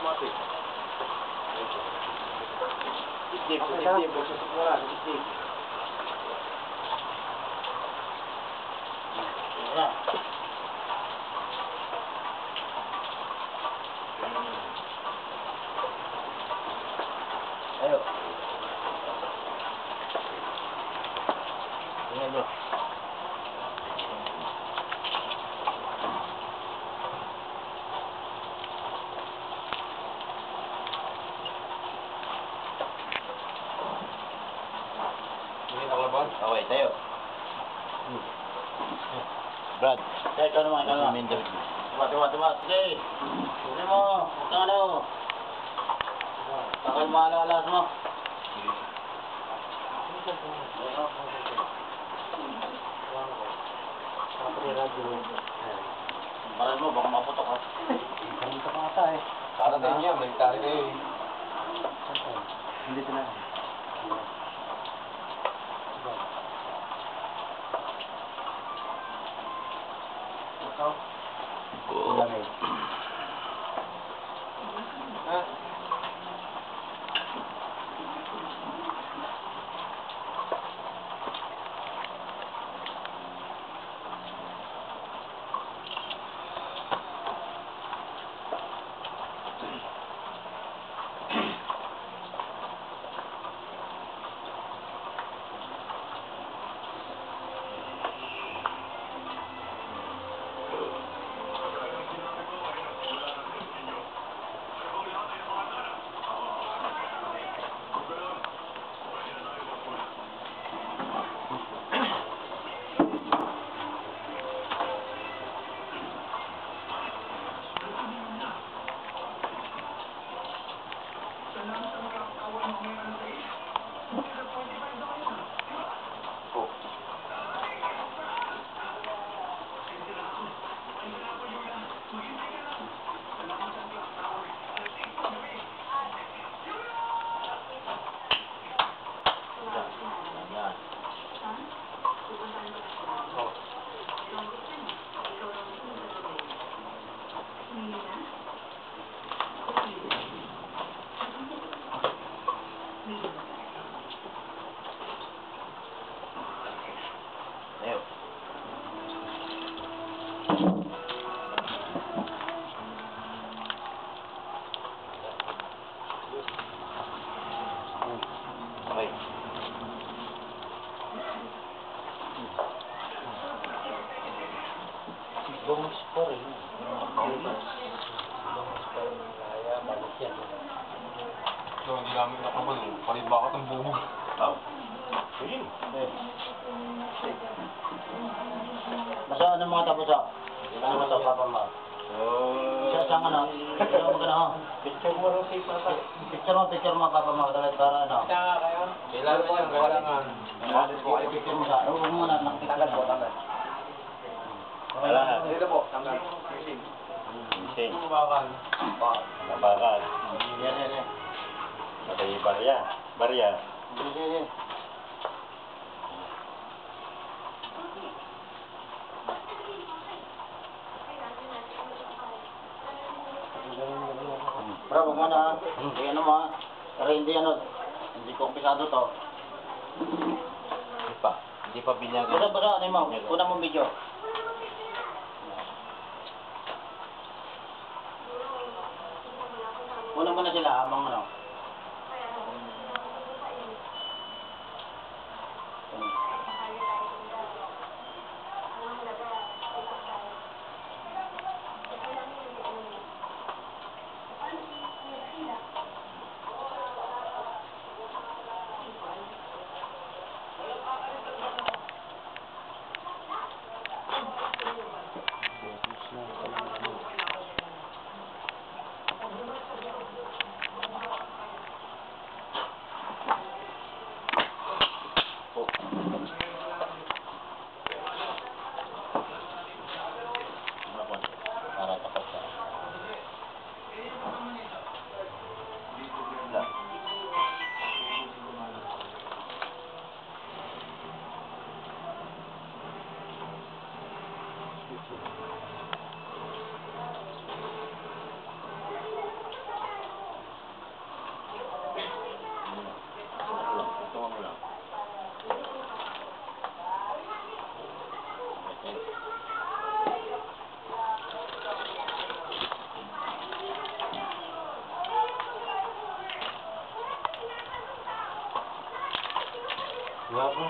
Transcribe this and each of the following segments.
mati. Dip, wala, dip. Wala. Ayo. Ini bro. Ini talaban? Okay, tayo. Brad. Tayo, ikaw naman, ikaw naman. Tuwa. Sige. Sige mo. Huwag kang ano. Takal maalalas mo. Baral mo, baka maputok ha. Kamunta ka ata eh. Para tayo niya, may tari kayo eh. Hindi ito na. Ikaw? Lamig. Ha? Bungus pa rin. Bungus pa rin. Kaya balik yan. So, hindi namin nakaman. Palibakat ang bubog. Oo. Sige. Basta ano mga tapos ako? Ano mo ito, Papa Ma? Isa ano? Ito mo gano'n. Picture mo rin si Papa. Picture mo Papa Ma. Para ano? Kaya nga kayo. Kailangan mo yung kailangan. Picture mo sa. Huwag mo na. Nakapicture mo. Wala. Dito po. Tanggal. Sing. Bakal. Bakal. Yan. Matay barya. Yan. Bro, huwag mo na. Hindi ano mo. Pero hindi kompisado to. Hindi pa binyagan. Basta, ano mo? Kuna mong video. Una mo na sila habang ano.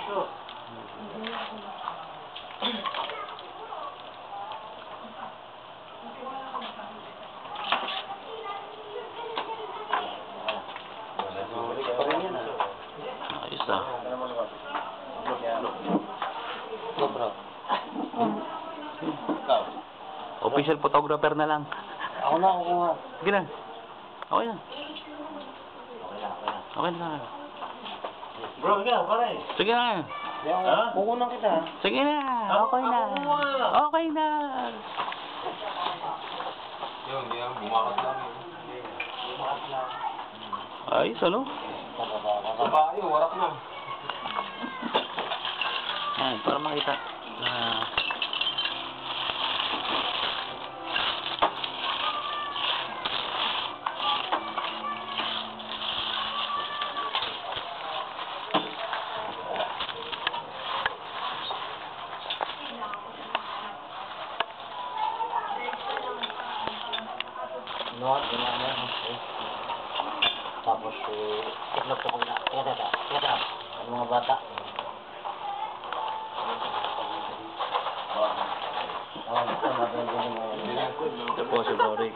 Ayos ah. Official photographer na lang. Ako na, ako na. Sige na. Okay na. Okay na, okay na. Okay na. Bro, ikaw, pare. Sige na. Ha? Kukunan kita. Sige na. Okay na. Okay na. Yun, hindi lang, bumakas lang yun. Ayos ano? Sa bayo, warak na. Ayan, para makita. No, ginana mo. Tapos, itlog ko muna. Teka. Ang mga bata. Ito po si Rory.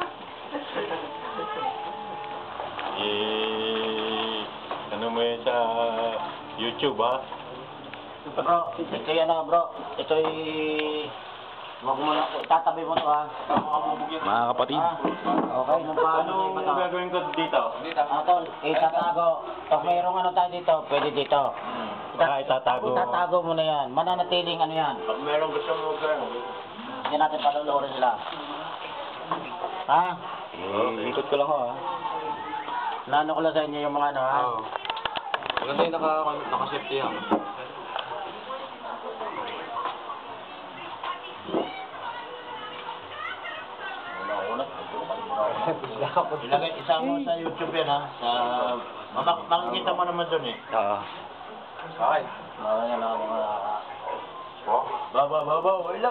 Ano mo yun sa YouTube, ha? Bro, ito yan na bro. Ito'y... Huwag mo na, tatabi mo to ha. Mga kapatid. Okay, nung paano Ano gagawin ko dito? Tol, itatago. Pag mayroong ano tayo dito, pwede dito. Itatago. Itatago mo na yan. Mananatiling ano yan. Pag meron gusto mo gano'n. Hindi natin palulurin sila. Ha? Ikot ko lang ho ha. Nano ko lang sa inyo yung mga ano ha? Oo. Maganda yung naka-safety yan. Ilagay, isa mo sa YouTube yan ha. Sa... Makikita mo naman dun eh. Oo. Okay. Yan ang mga... Baba, wala.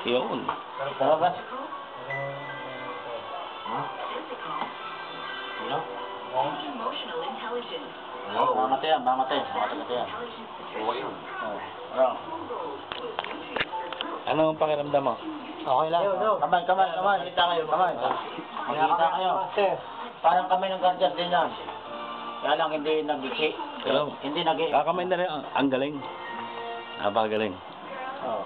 Yun. Tara ba? Ano? Emotional intelligence. Mamatay yan. Mamatay yan. Okay yun. Ano? Ano ang pakiramdam mo? Okay lang. Kamay. Magkita kayo. Parang kami ng guardian din yan. Kaya lang hindi nag-iksi. Pero, Hindi nag-iksi. kakamay na rin. Ang galing. Napakagaling. Oh.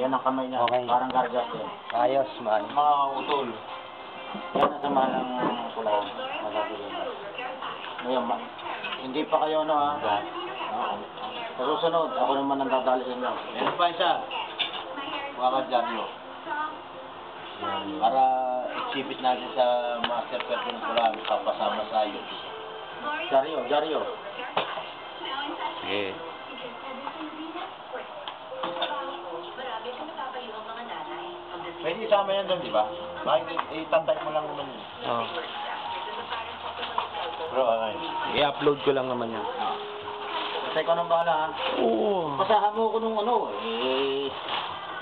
Yan ang kamay niya. Parang guardian din. Ayos, man. Mga utol. Yan ang sama ng kulang. Ngayon, hindi pa kayo ano ha. Sa susunod, ako naman ang dadali sa inyo. Meron pa isa. Mga kadyaryo. Para exhibit natin sa Master Perfume ko lang, kapasama sa YouTube. Jaryo. Sige. Marami sa napapayo ang mga nanay. Pwede isama yan doon, di ba? Bakit itantay mo lang naman yun? Oh. Bro, okay. I-upload ko lang naman yan. Basta ikaw nang bahala ha. Oo. Pasahan mo ko nung ano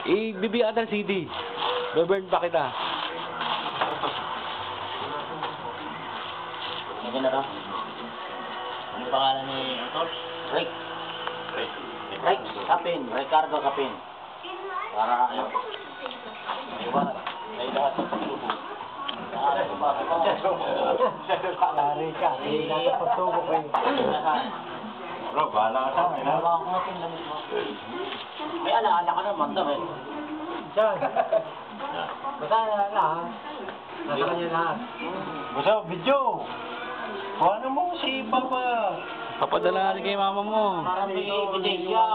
Ibibigyan ka ng CD. Beburn pa kita. Ganyan na lang. Ano pangalan ni Utol? Rick. Sapin. Ricardo Sapin. Para ano? Iwan. Ay lahat sa pagsubo. Lari ka. Hindi na sa pagsubo ko eh. Bro, bahala ka sa akin, ha? May alaala ka naman daw eh. Diyan. Basta alaala ha. Nasa kanya lahat. Basta, video! Kuha mo si Papa! Papadala kay mama mo. Para may ebidensya.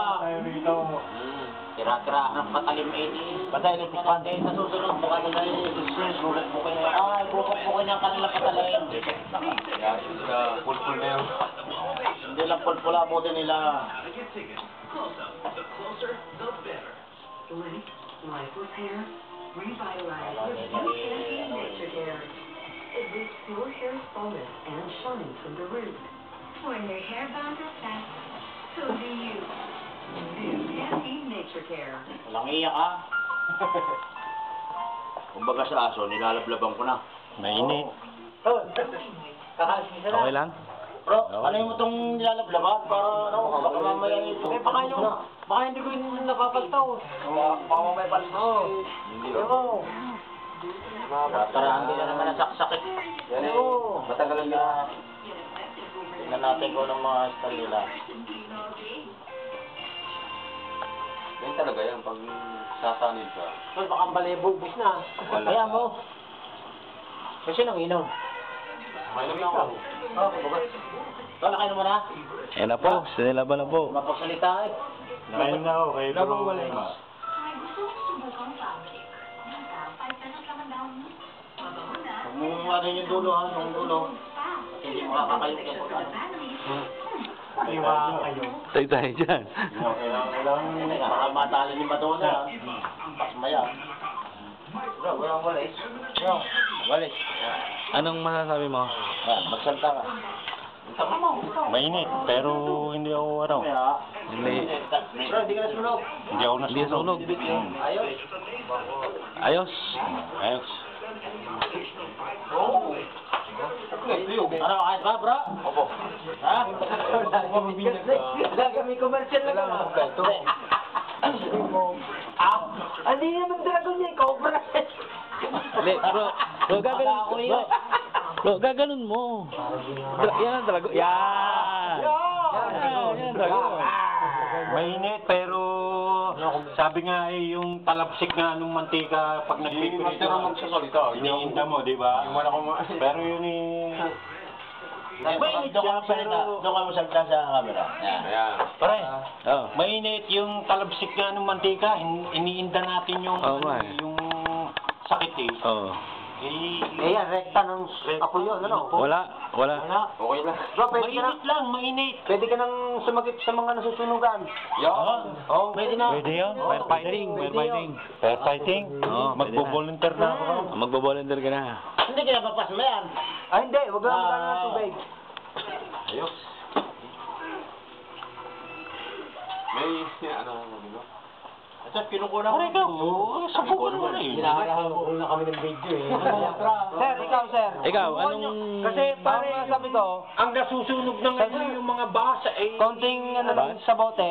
Tira-tira ng patalim 80. Basta electric fan din. Sa susunod, buka na tayo. Bukay na. Ay, bukay ng kanila patalim. Kaya, pulpul na yun. Hindi lang pulpula mo din nila. Life repair, revitalize with new nature care. It boosts your hair's fullness and shine from the roots. When your hair bonds are fast, so do you. New Caffeine Nature Care. Walang iyak ha. Kumbaga sa aso, nilalablaban ko na. Mainit. Kakaalis ka Okay lang? Bro, ano mo itong nilalablaban para ano, baka mamaya ito. Baka hindi ko yung napapaltaw. Baka mamaya palito. Hindi Para hindi na naman nasaksak. Yan matagal na. Tingnan natin kung anong mga style nila. Yan talaga yan, pag sasanid ka. Tol, baka balibubos na. Wala. Kaya mo. Kasi nang inom. Mainom na ako. Tol, nakain mo na? Ayan na po, sinilaban na po. Mapagsalita eh. Nakain na ako kay Labang wala Bro. Ay, gusto ko subukan fabric. Magka, 5 pesos lang ang dahon mo. Mabango na. Huwag mo ano yung dulo ha, yung dulo. Hindi makakayok yan. Iwa kayo. Tayo tayo dyan. Teka, baka matalo ni Madonna. Pasmaya. Bro, walang walis. Bro, walis. Anong masasabi mo? Magsalta ka. Mainit, pero hindi ako ano. Hindi. Bro, hindi ka nasunog. Hindi ako Hindi nasunog. Ayos. Ayos. Ayos. Ano, ayos ba, bro? Opo. Ha? Lagi may commercial na lang. Hindi naman dragon niya, cobra. Hindi, bro. Bro, gaganon. Bro, bro, gaganon mo. Yan ang drago. Yan. Yan, drago. Mainit, pero sabi nga eh, yung talapsik nga nung mantika pag nagpipilit ka, iniinda mo, di ba? Pero yun eh... Mainit siya, pero doon ka mo salta sa camera. Ayan. Pare, Oh. mainit yung talapsik nga nung mantika, iniinda natin yung, Oo nga eh. yung sakit eh. Oh. Eh yan, rekta ng apo yun, ano? Wala. Okay lang. Bro, pwede ka Mainit lang, mainit. Pwede ka nang sumagip sa mga nasusunugan. Yan. Oh, pwede na. Pwede yan. Fair fighting. Fair fighting. Fair fighting. Oo, pwede na. Magbo-volunteer na ako. Magbo-volunteer ka na. Hindi ka napapasma yan. Ah, hindi. Huwag lang magkano ng tubig. Ayos. May, ano, At kinukuha ko. Ikaw, sabukan mo na yun. Hinaharahan na kami ng video eh. Sir, ikaw, sir. Ikaw, anong... Kasi pare, sabi ko, Ang nasusunog ng yung mga basa eh. konting ano lang sa bote,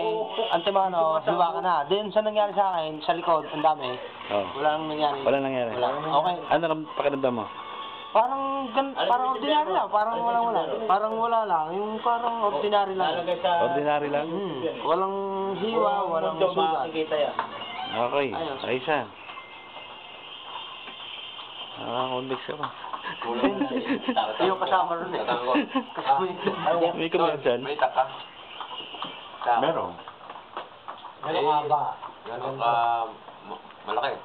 antimano, diba ka na. Din sa nangyari sa akin, sa likod, ang dami. Oh. Walang nangyari. Wala nangyari. Wala. Okay. Ano ang pakiramdam mo? Parang ordinary lang, parang wala. Parang wala lang, yung parang ordinary lang. Ordinary lang? Walang hiwa, walang sugat. Okay. Ayos yan. Convex ka pa. Yung kasama rin eh. May commercial. May taka. Meron. Ano nga ba? Malaki.